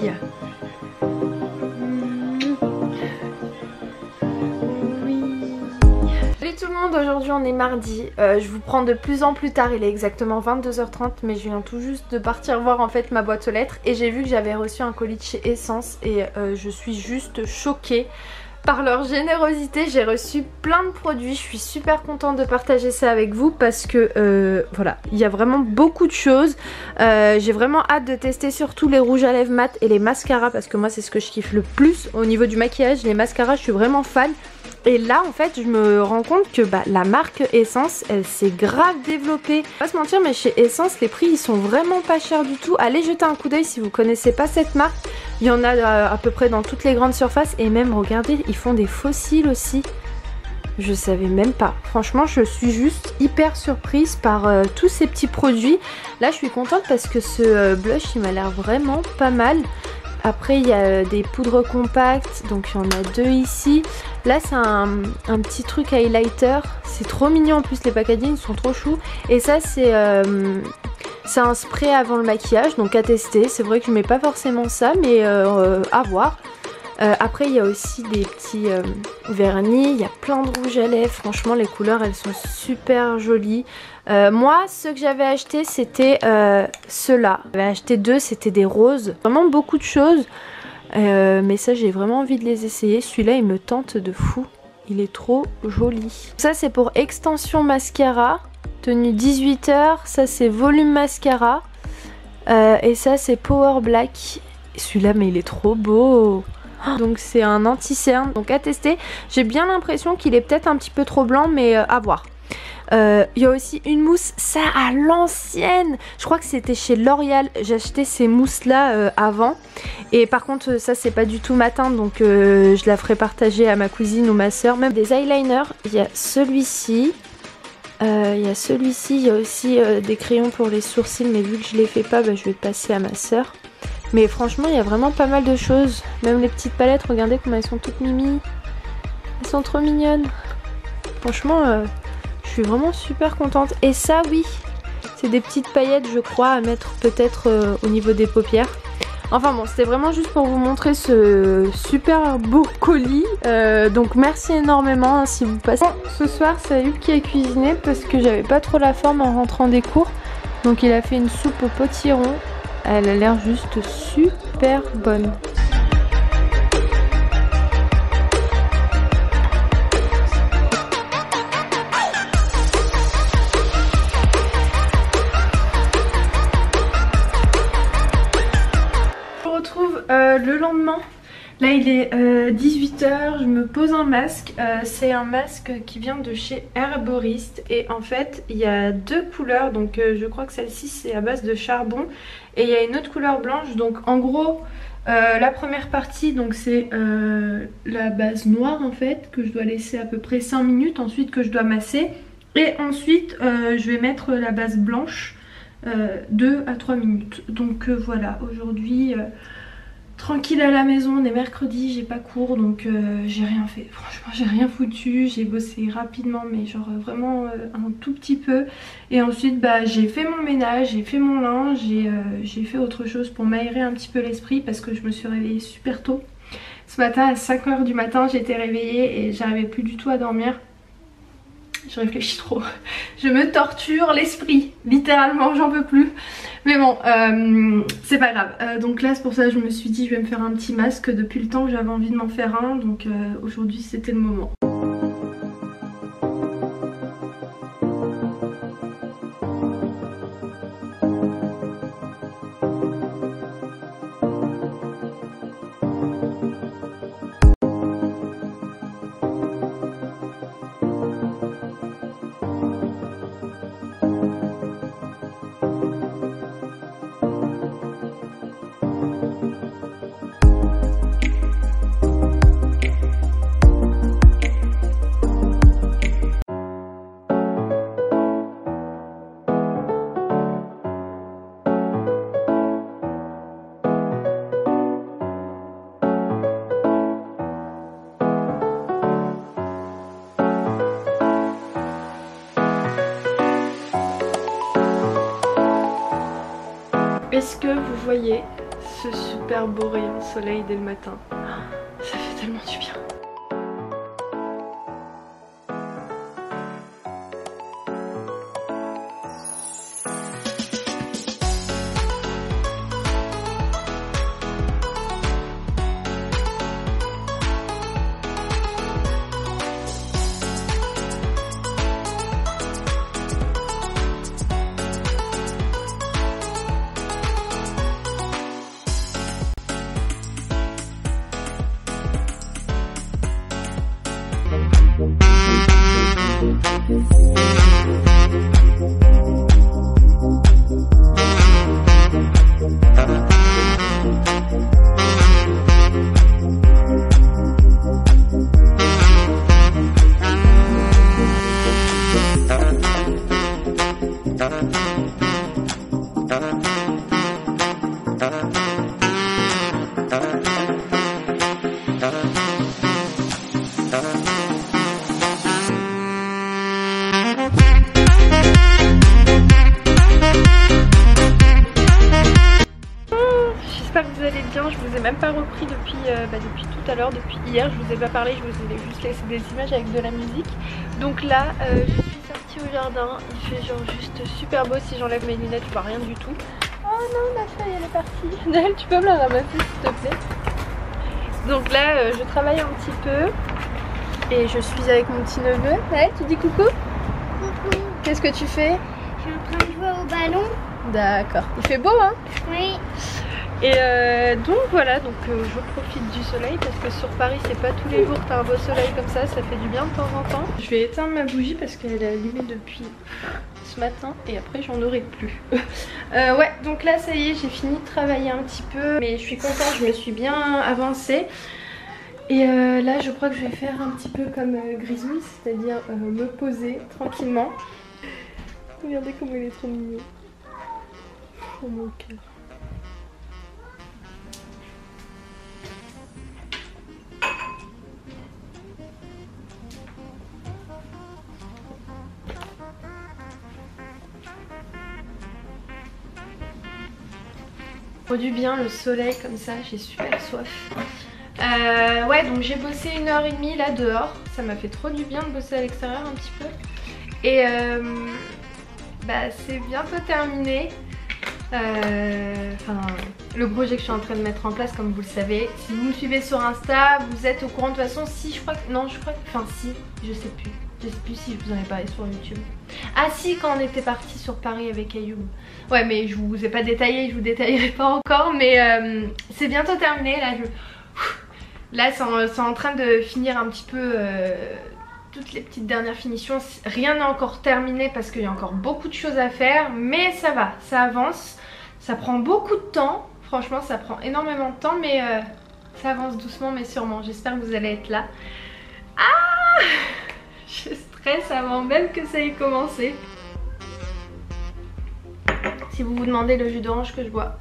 Salut tout le monde, aujourd'hui on est mardi. Je vous prends de plus en plus tard, il est exactement 22h30, mais je viens tout juste de partir voir en fait ma boîte aux lettres et j'ai vu que j'avais reçu un colis de chez Essence et je suis juste choquée par leur générosité. J'ai reçu plein de produits, je suis super contente de partager ça avec vous parce que voilà, il y a vraiment beaucoup de choses. J'ai vraiment hâte de tester surtout les rouges à lèvres mat et les mascaras parce que moi c'est ce que je kiffe le plus au niveau du maquillage. Les mascaras je suis vraiment fan. Et là en fait je me rends compte que la marque Essence elle s'est grave développée. Pas se mentir mais chez Essence les prix ils sont vraiment pas chers du tout. Allez jeter un coup d'œil si vous connaissez pas cette marque. Il y en a à peu près dans toutes les grandes surfaces et même regardez ils font des fossiles aussi. Je savais même pas. Franchement je suis juste hyper surprise par tous ces petits produits. Là je suis contente parce que ce blush il m'a l'air vraiment pas mal. Après il y a des poudres compactes, donc il y en a deux ici. Là c'est un petit truc highlighter, c'est trop mignon en plus, les packaging sont trop choux. Et ça c'est un spray avant le maquillage, donc à tester. C'est vrai que je mets pas forcément ça, mais à voir. Après il y a aussi des petits vernis, il y a plein de rouges à lèvres, franchement les couleurs elles sont super jolies. Moi ceux que j'avais acheté c'était ceux-là, j'avais acheté deux, c'était des roses, vraiment beaucoup de choses. Mais ça j'ai vraiment envie de les essayer, celui-là il me tente de fou, il est trop joli. Ça c'est pour extension mascara, tenue 18h, ça c'est volume mascara. Et ça c'est Power Black, celui-là mais il est trop beau. Donc c'est un anti-cerne, donc à tester. J'ai bien l'impression qu'il est peut-être un petit peu trop blanc, mais à voir. Il y a aussi une mousse, ça à l'ancienne. Je crois que c'était chez L'Oréal. J'ai acheté ces mousses là avant. Et par contre ça c'est pas du tout matin, donc je la ferai partager à ma cousine ou ma soeur. Même des eyeliners, il y a celui-ci. Il y a celui-ci, il y a aussi des crayons pour les sourcils, mais vu que je les fais pas, je vais passer à ma soeur. Mais franchement il y a vraiment pas mal de choses. Même les petites palettes, regardez comment elles sont toutes mimi. Elles sont trop mignonnes. Franchement je suis vraiment super contente. Et ça oui, c'est des petites paillettes je crois à mettre peut-être au niveau des paupières. Enfin bon, c'était vraiment juste pour vous montrer ce super beau colis. Donc merci énormément hein, si vous passez. Bon, ce soir c'est Hugues qui a cuisiné parce que j'avais pas trop la forme en rentrant des cours. Donc il a fait une soupe au potiron. Elle a l'air juste super bonne. Je me retrouve le lendemain. Là il est 18h, je me pose un masque. C'est un masque qui vient de chez Herboriste. Et en fait il y a deux couleurs. Donc je crois que celle-ci c'est à base de charbon. Et il y a une autre couleur blanche. Donc en gros la première partie donc c'est la base noire en fait. Que je dois laisser à peu près 5 minutes. Ensuite que je dois masser. Et ensuite je vais mettre la base blanche 2 à 3 minutes. Donc voilà, aujourd'hui tranquille à la maison, on est mercredi, j'ai pas cours donc j'ai rien fait. Franchement j'ai rien foutu, j'ai bossé rapidement mais genre vraiment un tout petit peu. Et ensuite j'ai fait mon ménage, j'ai fait mon linge, j'ai fait autre chose pour m'aérer un petit peu l'esprit parce que je me suis réveillée super tôt. Ce matin à 5h du matin j'étais réveillée et j'arrivais plus du tout à dormir. Je réfléchis trop, je me torture l'esprit, littéralement j'en peux plus. Mais bon, c'est pas grave. Donc là c'est pour ça que je me suis dit je vais me faire un petit masque depuis le temps que j'avais envie de m'en faire un. Donc aujourd'hui c'était le moment. Est-ce que vous voyez ce super beau rayon de soleil dès le matin. Ça fait tellement du bien. J'espère que vous allez bien, je vous ai même pas repris depuis tout à l'heure, depuis hier, je vous ai pas parlé, je vous ai juste laissé des images avec de la musique. Donc là, je suis sortie au jardin, il fait genre juste super beau, si j'enlève mes lunettes je vois rien du tout. Oh non, la feuille elle est partie. Naël, tu peux me la ramasser s'il te plaît? Donc là, je travaille un petit peu et je suis avec mon petit neveu. Naël, tu dis coucou? Coucou. Qu'est-ce que tu fais? Je suis en train de jouer au ballon. D'accord, il fait beau hein? Oui. Et donc voilà, donc je profite du soleil parce que sur Paris c'est pas tous les jours que t'as un beau soleil comme ça fait du bien de temps en temps. Je vais éteindre ma bougie parce qu'elle est allumée depuis ce matin et après j'en aurai plus. Ouais, donc là ça y est, j'ai fini de travailler un petit peu mais je suis contente, je me suis bien avancée. Et là je crois que je vais faire un petit peu comme Grisouille, c'est-à-dire me poser tranquillement. Regardez comment il est trop mignon. Oh mon cœur. Du bien le soleil comme ça, j'ai super soif. Ouais, donc j'ai bossé 1h30 là dehors, ça m'a fait trop du bien de bosser à l'extérieur un petit peu. Et c'est bientôt terminé. Enfin, le projet que je suis en train de mettre en place, comme vous le savez. Si vous me suivez sur Insta, vous êtes au courant de toute façon. Si, je crois que... Non, je crois que... Enfin, si, je sais plus. Je sais plus si je vous en ai parlé sur YouTube. Ah si, quand on était parti sur Paris avec Ayoub. Ouais, mais je vous ai pas détaillé, je vous détaillerai pas encore. Mais c'est bientôt terminé. Là, c'est en train de finir un petit peu toutes les petites dernières finitions. Rien n'est encore terminé parce qu'il y a encore beaucoup de choses à faire. Mais ça va, ça avance. Ça prend beaucoup de temps. Franchement, ça prend énormément de temps. Mais ça avance doucement mais sûrement. J'espère que vous allez être là. Ah! Je stresse avant même que ça ait commencé. Si vous vous demandez le jus d'orange que je bois,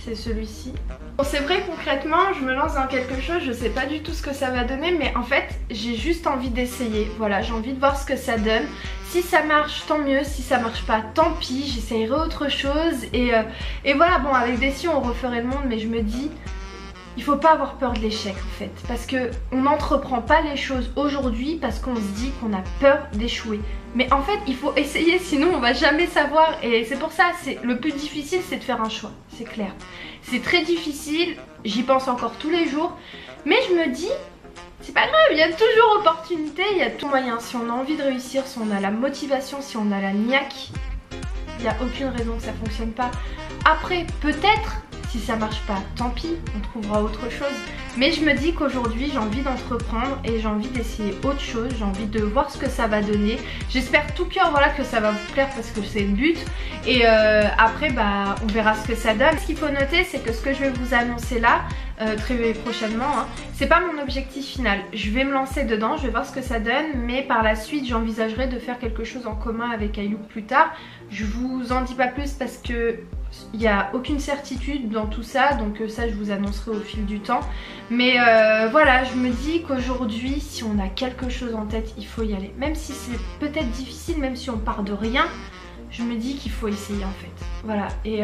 c'est celui-ci. Bon, c'est vrai, concrètement, je me lance dans quelque chose, je sais pas du tout ce que ça va donner, mais en fait, j'ai juste envie d'essayer. Voilà, j'ai envie de voir ce que ça donne. Si ça marche, tant mieux. Si ça marche pas, tant pis. J'essayerai autre chose. Et voilà, bon, avec Dessi, on referait le monde, mais je me dis... Il faut pas avoir peur de l'échec en fait, parce que on n'entreprend pas les choses aujourd'hui parce qu'on se dit qu'on a peur d'échouer. Mais en fait il faut essayer, sinon on va jamais savoir. Et c'est pour ça, le plus difficile c'est de faire un choix, c'est clair. C'est très difficile, j'y pense encore tous les jours. Mais je me dis, c'est pas grave, il y a toujours opportunité, il y a tout moyen. Si on a envie de réussir, si on a la motivation, si on a la niaque, il n'y a aucune raison que ça fonctionne pas. Après peut-être... Si ça marche pas, tant pis, on trouvera autre chose. Mais je me dis qu'aujourd'hui j'ai envie d'entreprendre et j'ai envie d'essayer autre chose. J'ai envie de voir ce que ça va donner. J'espère tout cœur voilà, que ça va vous plaire parce que c'est le but. Et après on verra ce que ça donne. Ce qu'il faut noter c'est que ce que je vais vous annoncer là, très prochainement, hein, c'est pas mon objectif final. Je vais me lancer dedans, je vais voir ce que ça donne. Mais par la suite j'envisagerai de faire quelque chose en commun avec Ayoub plus tard. Je vous en dis pas plus parce que... Il n'y a aucune certitude dans tout ça, donc ça je vous annoncerai au fil du temps. Mais voilà, je me dis qu'aujourd'hui si on a quelque chose en tête, il faut y aller. Même si c'est peut-être difficile, même si on part de rien, je me dis qu'il faut essayer en fait. Voilà, et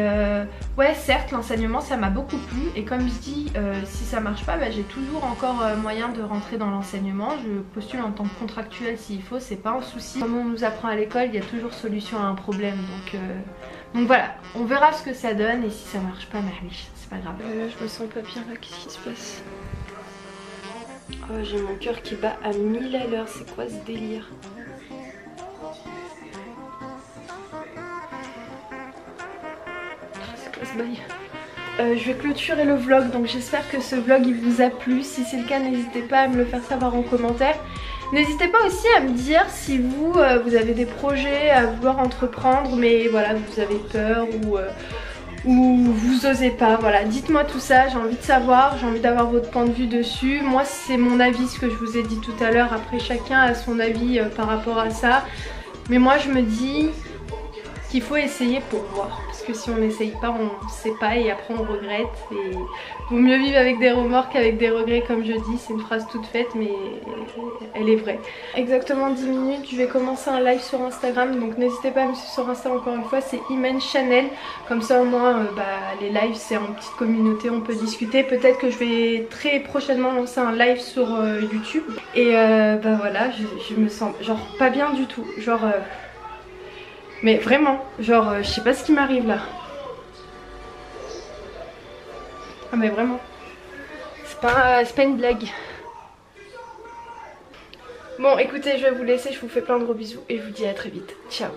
ouais, certes l'enseignement ça m'a beaucoup plu, et comme je dis, si ça marche pas, bah, j'ai toujours encore moyen de rentrer dans l'enseignement. Je postule en tant que contractuel s'il faut, c'est pas un souci. Comme on nous apprend à l'école, il y a toujours solution à un problème, donc voilà, on verra ce que ça donne, et si ça marche pas, mahlish, c'est pas grave. Là je me sens pas bien là, qu'est-ce qui se passe? Oh, j'ai mon cœur qui bat à 1000 à l'heure, c'est quoi ce délire? Je vais clôturer le vlog, donc j'espère que ce vlog il vous a plu. Si c'est le cas, n'hésitez pas à me le faire savoir en commentaire. N'hésitez pas aussi à me dire si vous, vous avez des projets à vouloir entreprendre, mais voilà, vous avez peur ou vous osez pas. Voilà, dites-moi tout ça, j'ai envie de savoir, j'ai envie d'avoir votre point de vue dessus. Moi c'est mon avis, ce que je vous ai dit tout à l'heure. Après chacun a son avis par rapport à ça. Mais moi je me dis qu'il faut essayer pour voir, parce que si on n'essaye pas on sait pas, et après on regrette, et vaut mieux vivre avec des remords qu'avec des regrets, comme je dis. C'est une phrase toute faite mais elle est vraie. Exactement 10 minutes, je vais commencer un live sur Instagram, donc n'hésitez pas à me suivre sur Insta encore une fois, c'est Imen Channel. Comme ça au moins les lives c'est en petite communauté, on peut discuter. Peut-être que je vais très prochainement lancer un live sur YouTube, et voilà, je me sens genre pas bien du tout, genre mais vraiment, genre je sais pas ce qui m'arrive là. Ah mais vraiment, c'est pas une blague. Bon écoutez, je vais vous laisser, je vous fais plein de gros bisous et je vous dis à très vite. Ciao.